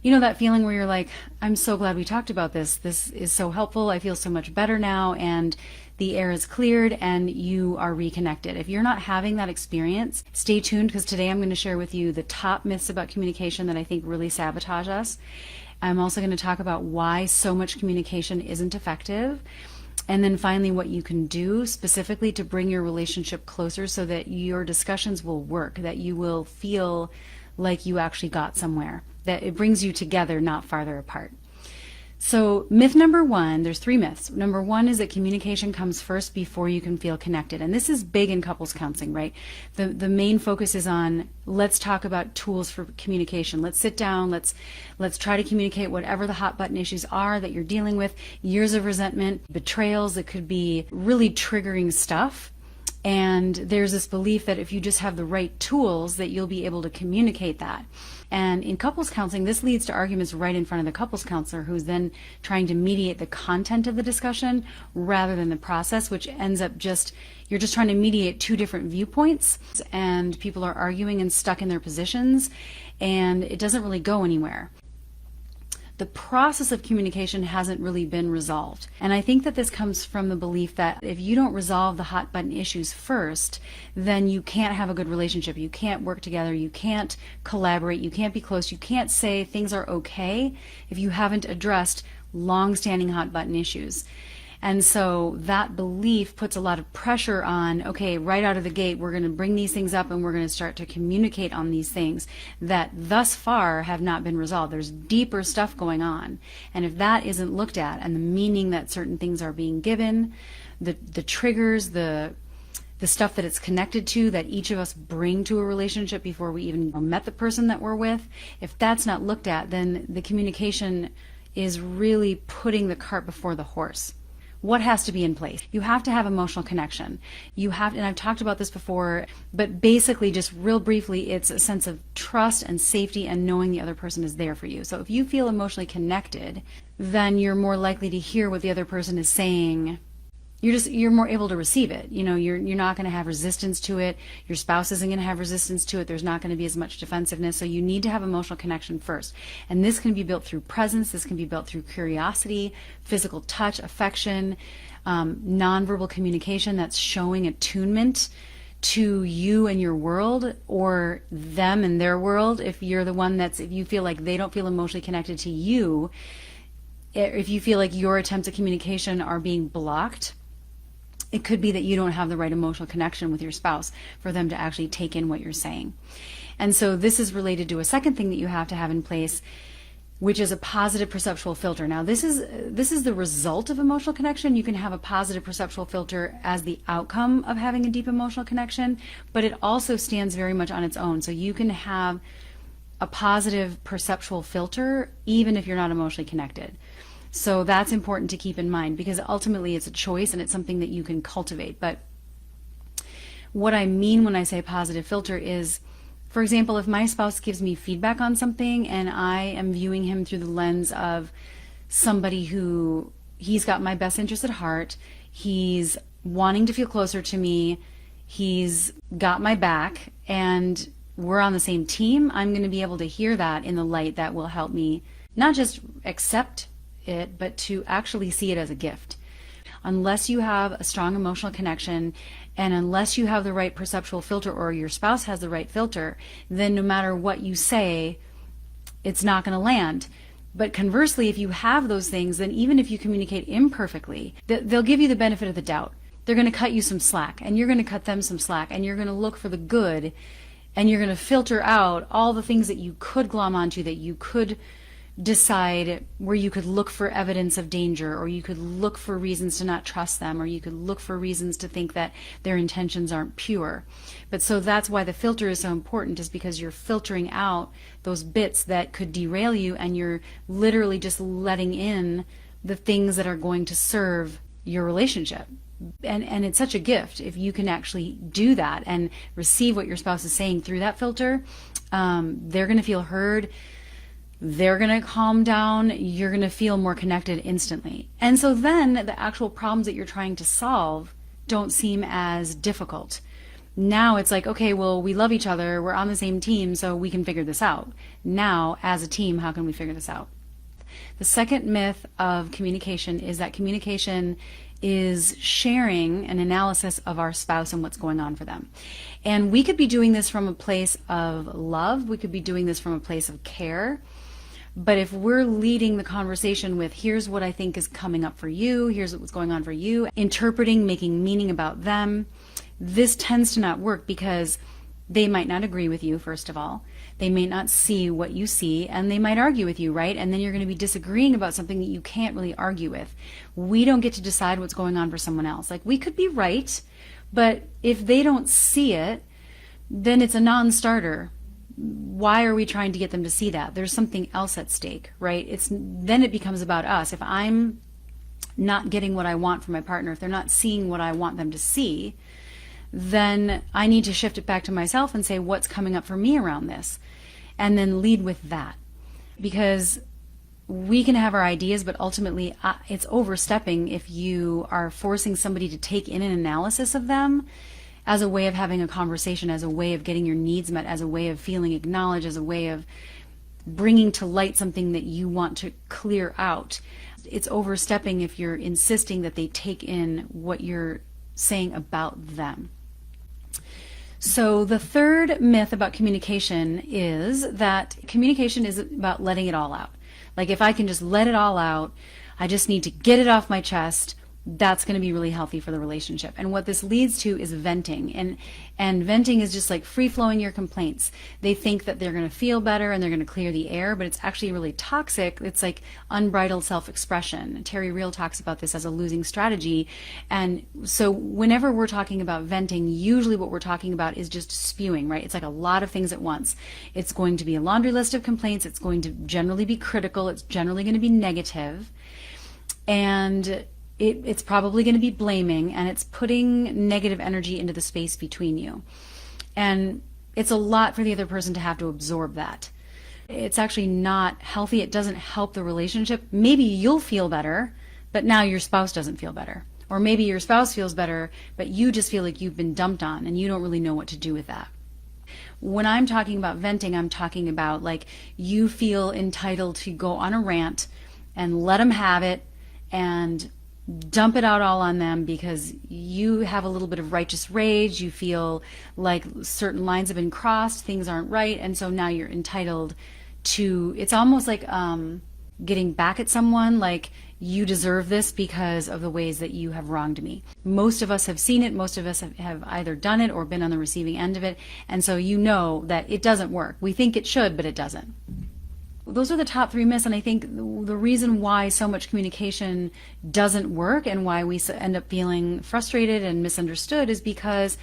You know that feeling where you're like, I'm so glad we talked about this. This is so helpful. I feel so much better now, and the air is cleared and you are reconnected. If you're not having that experience, stay tuned, because today I'm going to share with you the top myths about communication that I think really sabotage us. I'm also going to talk about why so much communication isn't effective. And then finally, what you can do specifically to bring your relationship closer so that your discussions will work, that you will feel like you actually got somewhere, that it brings you together, not farther apart. So myth number one, there's three myths. Number one is that communication comes first before you can feel connected. And this is big in couples counseling, right? The main focus is on, let's talk about tools for communication. Let's sit down, let's try to communicate whatever the hot button issues are that you're dealing with, years of resentment, betrayals that could be really triggering stuff. And there's this belief that if you just have the right tools that you'll be able to communicate that. And in couples counseling, this leads to arguments right in front of the couples counselor, who's then trying to mediate the content of the discussion rather than the process, which ends up you're just trying to mediate two different viewpoints, and people are arguing and stuck in their positions, and it doesn't really go anywhere. The process of communication hasn't really been resolved. And I think that this comes from the belief that if you don't resolve the hot button issues first, then you can't have a good relationship. You can't work together. You can't collaborate. You can't be close. You can't say things are okay if you haven't addressed long-standing hot button issues. And so that belief puts a lot of pressure on, okay, right out of the gate, we're going to bring these things up and we're going to start to communicate on these things that thus far have not been resolved. There's deeper stuff going on. And if that isn't looked at, and the meaning that certain things are being given, the triggers, the stuff that it's connected to, that each of us bring to a relationship before we even met the person that we're with, if that's not looked at, then the communication is really putting the cart before the horse. What has to be in place? You have to have emotional connection. And I've talked about this before, but basically, just real briefly, it's a sense of trust and safety and knowing the other person is there for you. So if you feel emotionally connected, then you're more likely to hear what the other person is saying. You're more able to receive it. You know, you're not going to have resistance to it. Your spouse isn't going to have resistance to it. There's not going to be as much defensiveness. So you need to have emotional connection first. And this can be built through presence. This can be built through curiosity, physical touch, affection, nonverbal communication that's showing attunement to you and your world, or them and their world. If you're the one if you feel like they don't feel emotionally connected to you, if you feel like your attempts at communication are being blocked, it could be that you don't have the right emotional connection with your spouse for them to actually take in what you're saying. And so this is related to a second thing that you have to have in place, which is a positive perceptual filter. Now, this is the result of emotional connection. You can have a positive perceptual filter as the outcome of having a deep emotional connection, but it also stands very much on its own. So you can have a positive perceptual filter even if you're not emotionally connected. So that's important to keep in mind, because ultimately it's a choice and it's something that you can cultivate. But what I mean when I say positive filter is, for example, if my spouse gives me feedback on something and I am viewing him through the lens of somebody who, he's got my best interest at heart, he's wanting to feel closer to me, he's got my back, and we're on the same team, I'm going to be able to hear that in the light that will help me not just accept it, but to actually see it as a gift. Unless you have a strong emotional connection, and unless you have the right perceptual filter, or your spouse has the right filter, then no matter what you say, it's not going to land. But conversely, if you have those things, then even if you communicate imperfectly, they'll give you the benefit of the doubt. They're going to cut you some slack, and you're going to cut them some slack, and you're going to look for the good, and you're going to filter out all the things that you could glom onto, that you could decide where you could look for evidence of danger, or you could look for reasons to not trust them, or you could look for reasons to think that their intentions aren't pure. But so that's why the filter is so important, is because you're filtering out those bits that could derail you, and you're literally just letting in the things that are going to serve your relationship. And it's such a gift if you can actually do that and receive what your spouse is saying through that filter. They're going to feel heard. They're going to calm down. You're going to feel more connected instantly. And so then the actual problems that you're trying to solve don't seem as difficult. Now it's like, okay, well, we love each other, we're on the same team, so we can figure this out. Now, as a team, how can we figure this out? The second myth of communication is that communication is sharing an analysis of our spouse and what's going on for them. And we could be doing this from a place of love, we could be doing this from a place of care. But if we're leading the conversation with, here's what I think is coming up for you, here's what's going on for you, interpreting, making meaning about them, this tends to not work because they might not agree with you, first of all. They may not see what you see, and they might argue with you, right? And then you're going to be disagreeing about something that you can't really argue with. We don't get to decide what's going on for someone else. Like, we could be right, but if they don't see it, then it's a non-starter. Why are we trying to get them to see that? There's something else at stake, right? Then it becomes about us. If I'm not getting what I want from my partner, if they're not seeing what I want them to see, then I need to shift it back to myself and say, what's coming up for me around this? And then lead with that. Because we can have our ideas, but ultimately it's overstepping if you are forcing somebody to take in an analysis of them as a way of having a conversation, as a way of getting your needs met, as a way of feeling acknowledged, as a way of bringing to light something that you want to clear out. It's overstepping if you're insisting that they take in what you're saying about them. So the third myth about communication is that communication is about letting it all out. Like, if I can just let it all out, I just need to get it off my chest, that's going to be really healthy for the relationship. And what this leads to is venting. And venting is just like free-flowing your complaints. They think that they're going to feel better and they're going to clear the air, but it's actually really toxic. It's like unbridled self-expression. Terry Real talks about this as a losing strategy. And so whenever we're talking about venting, usually what we're talking about is just spewing, right? It's like a lot of things at once. It's going to be a laundry list of complaints. It's going to generally be critical. It's generally going to be negative. And it's probably going to be blaming, and it's putting negative energy into the space between you. And it's a lot for the other person to have to absorb that. It's actually not healthy. It doesn't help the relationship. Maybe you'll feel better, but now your spouse doesn't feel better. Or maybe your spouse feels better, but you just feel like you've been dumped on and you don't really know what to do with that. When I'm talking about venting, I'm talking about like you feel entitled to go on a rant and let them have it and dump it out all on them because you have a little bit of righteous rage, you feel like certain lines have been crossed, things aren't right, and so now you're entitled to, it's almost like getting back at someone, like you deserve this because of the ways that you have wronged me. Most of us have seen it, most of us have either done it or been on the receiving end of it, and so you know that it doesn't work. We think it should, but it doesn't. Those are the top three myths, and I think the reason why so much communication doesn't work and why we end up feeling frustrated and misunderstood is because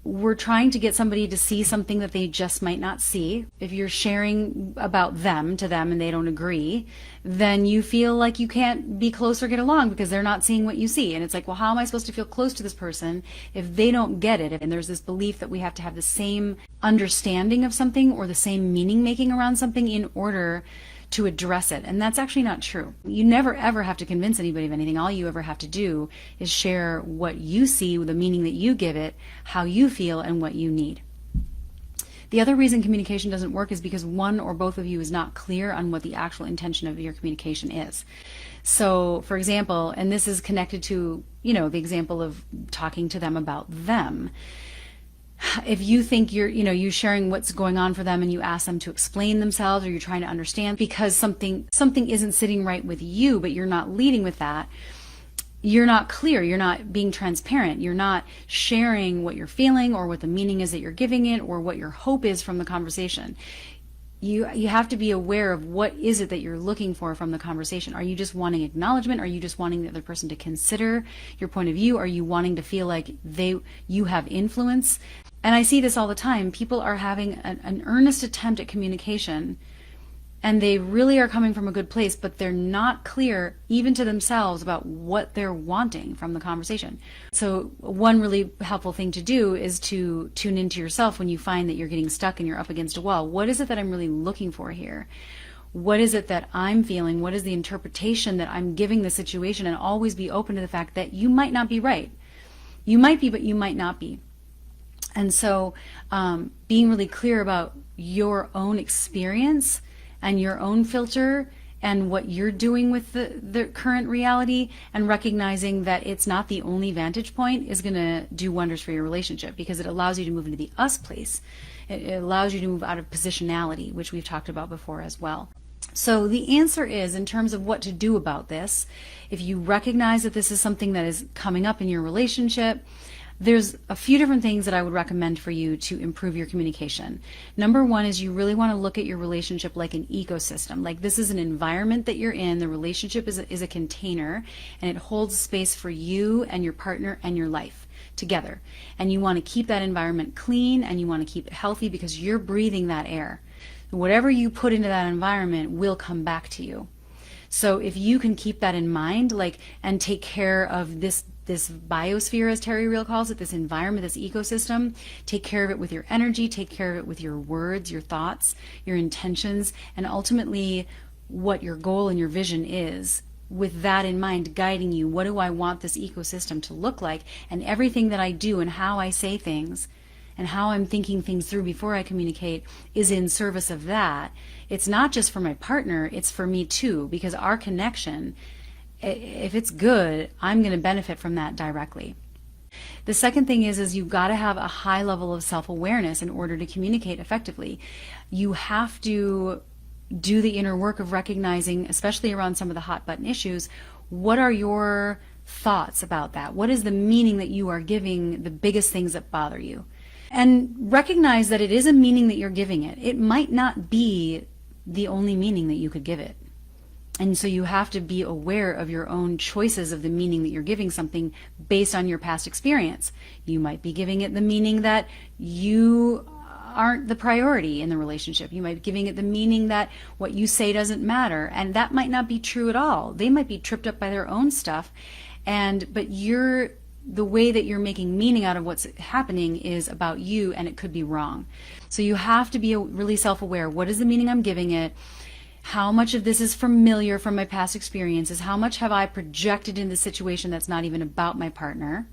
we're trying to get somebody to see something that they just might not see. If you're sharing about them to them and they don't agree, then you feel like you can't be close or get along because they're not seeing what you see. And it's like, well, how am I supposed to feel close to this person if they don't get it? And there's this belief that we have to have the same understanding of something or the same meaning making around something in order to address it. And that's actually not true. You never ever have to convince anybody of anything. All you ever have to do is share what you see, the meaning that you give it, how you feel, and what you need. The other reason communication doesn't work is because one or both of you is not clear on what the actual intention of your communication is. So, for example, and this is connected to, the example of talking to them about them. If you think you're sharing what's going on for them and you ask them to explain themselves or you're trying to understand because something isn't sitting right with you, but you're not leading with that, you're not clear, you're not being transparent, you're not sharing what you're feeling or what the meaning is that you're giving it or what your hope is from the conversation. You have to be aware of what is it that you're looking for from the conversation. Are you just wanting acknowledgement? Are you just wanting the other person to consider your point of view? Are you wanting to feel like you have influence? And I see this all the time. People are having an earnest attempt at communication, and they really are coming from a good place, but they're not clear even to themselves about what they're wanting from the conversation. So one really helpful thing to do is to tune into yourself when you find that you're getting stuck and you're up against a wall. What is it that I'm really looking for here? What is it that I'm feeling? What is the interpretation that I'm giving the situation? And always be open to the fact that you might not be right. You might be, but you might not be. And so being really clear about your own experience and your own filter and what you're doing with the current reality, and recognizing that it's not the only vantage point, is going to do wonders for your relationship, because it allows you to move into the us place. It allows you to move out of positionality, which we've talked about before as well. So the answer is, in terms of what to do about this, if you recognize that this is something that is coming up in your relationship, there's a few different things that I would recommend for you to improve your communication. Number one is you really want to look at your relationship like an ecosystem. Like, this is an environment that you're in. The relationship is a container, and it holds space for you and your partner and your life together. And you want to keep that environment clean, and you want to keep it healthy, because you're breathing that air. Whatever you put into that environment will come back to you. So if you can keep that in mind, and take care of this biosphere, as Terry Real calls it, this environment, this ecosystem, take care of it with your energy, take care of it with your words, your thoughts, your intentions, and ultimately what your goal and your vision is, with that in mind guiding you. What do I want this ecosystem to look like? And everything that I do and how I say things and how I'm thinking things through before I communicate is in service of that. It's not just for my partner, it's for me too, because our connection, if it's good, I'm going to benefit from that directly. The second thing is you've got to have a high level of self-awareness in order to communicate effectively. You have to do the inner work of recognizing, especially around some of the hot button issues, what are your thoughts about that? What is the meaning that you are giving the biggest things that bother you? And recognize that it is a meaning that you're giving it. It might not be the only meaning that you could give it. And so you have to be aware of your own choices of the meaning that you're giving something based on your past experience. You might be giving it the meaning that you aren't the priority in the relationship. You might be giving it the meaning that what you say doesn't matter, and that might not be true at all. They might be tripped up by their own stuff, but the way that you're making meaning out of what's happening is about you, and it could be wrong. So you have to be really self-aware. What is the meaning I'm giving it? How much of this is familiar from my past experiences? How much have I projected in the situation that's not even about my partner?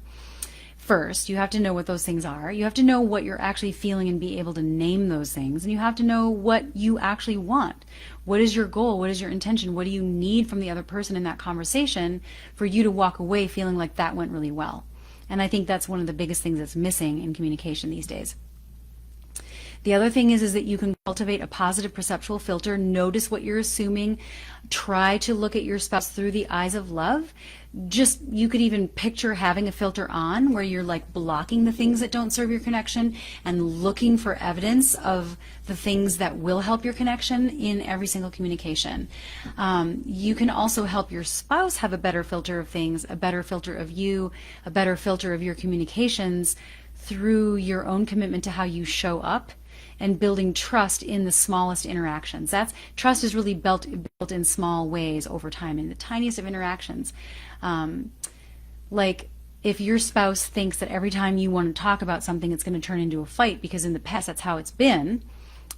First, you have to know what those things are. You have to know what you're actually feeling and be able to name those things. And you have to know what you actually want. What is your goal? What is your intention? What do you need from the other person in that conversation for you to walk away feeling like that went really well? And I think that's one of the biggest things that's missing in communication these days. The other thing is that you can cultivate a positive perceptual filter. Notice what you're assuming. Try to look at your spouse through the eyes of love. You could even picture having a filter on where you're blocking the things that don't serve your connection and looking for evidence of the things that will help your connection in every single communication. You can also help your spouse have a better filter of things, a better filter of you, a better filter of your communications through your own commitment to how you show up and building trust in the smallest interactions. Trust is really built in small ways over time, in the tiniest of interactions. If your spouse thinks that every time you want to talk about something it's going to turn into a fight because in the past that's how it's been,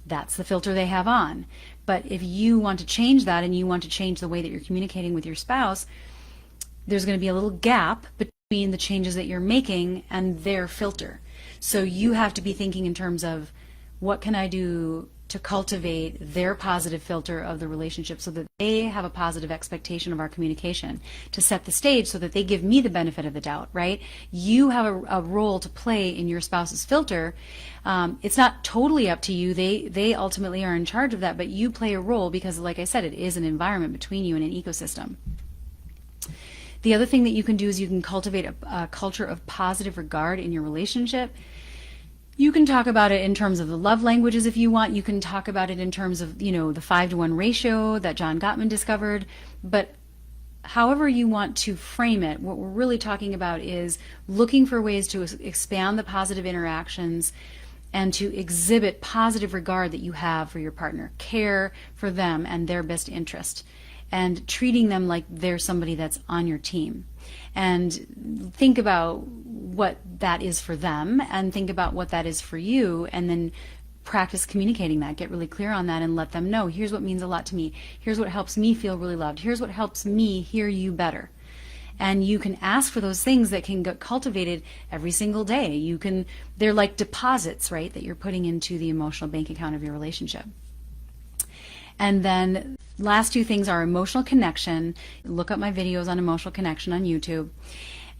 that's the filter they have on. But if you want to change that and you want to change the way that you're communicating with your spouse, there's going to be a little gap between the changes that you're making and their filter. So you have to be thinking in terms of, what can I do to cultivate their positive filter of the relationship so that they have a positive expectation of our communication, to set the stage so that they give me the benefit of the doubt, right? You have a role to play in your spouse's filter. It's not totally up to you. They ultimately are in charge of that, but you play a role because, like I said, it is an environment between you and an ecosystem. The other thing that you can do is you can cultivate a culture of positive regard in your relationship. You can talk about it in terms of the love languages if you want. You can talk about it in terms of, the 5-to-1 ratio that John Gottman discovered. But however you want to frame it, what we're really talking about is looking for ways to expand the positive interactions and to exhibit positive regard that you have for your partner, care for them and their best interest, and treating them like they're somebody that's on your team. And think about what that is for them and think about what that is for you, and then practice communicating that. Get really clear on that and let them know, here's what means a lot to me. Here's what helps me feel really loved. Here's what helps me hear you better. And you can ask for those things that can get cultivated every single day. They're like deposits, right, that you're putting into the emotional bank account of your relationship. And then last two things are emotional connection. Look up my videos on emotional connection on YouTube.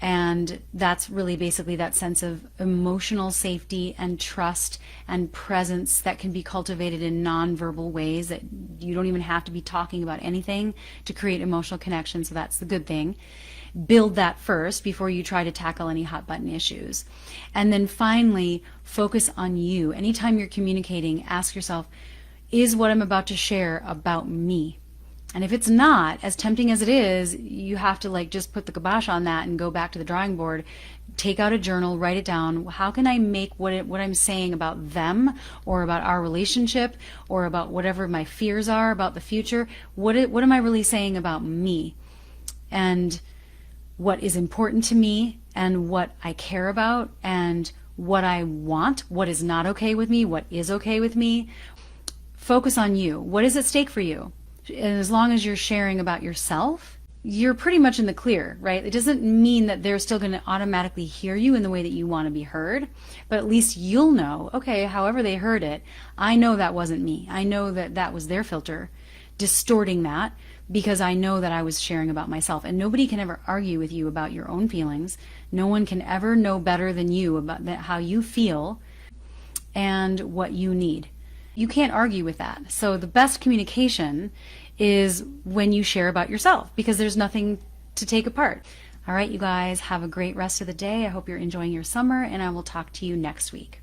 And that's really basically that sense of emotional safety and trust and presence that can be cultivated in nonverbal ways, that you don't even have to be talking about anything to create emotional connection. So that's the good thing. Build that first before you try to tackle any hot button issues. And then finally, focus on you. Anytime you're communicating, ask yourself, is what I'm about to share about me? And if it's not, as tempting as it is, you have to just put the kibosh on that and go back to the drawing board. Take out a journal, write it down. How can I make what I'm saying about them, or about our relationship, or about whatever my fears are about the future? What am I really saying about me? And what is important to me, and what I care about, and what I want, what is not okay with me, what is okay with me. Focus on you. What is at stake for you? And as long as you're sharing about yourself, you're pretty much in the clear, right? It doesn't mean that they're still going to automatically hear you in the way that you want to be heard, but at least you'll know, okay, however they heard it, I know that wasn't me. I know that that was their filter distorting that, because I know that I was sharing about myself. And nobody can ever argue with you about your own feelings. No one can ever know better than you about how you feel and what you need. You can't argue with that. So the best communication is when you share about yourself, because there's nothing to take apart. All right, you guys, have a great rest of the day. I hope you're enjoying your summer, and I will talk to you next week.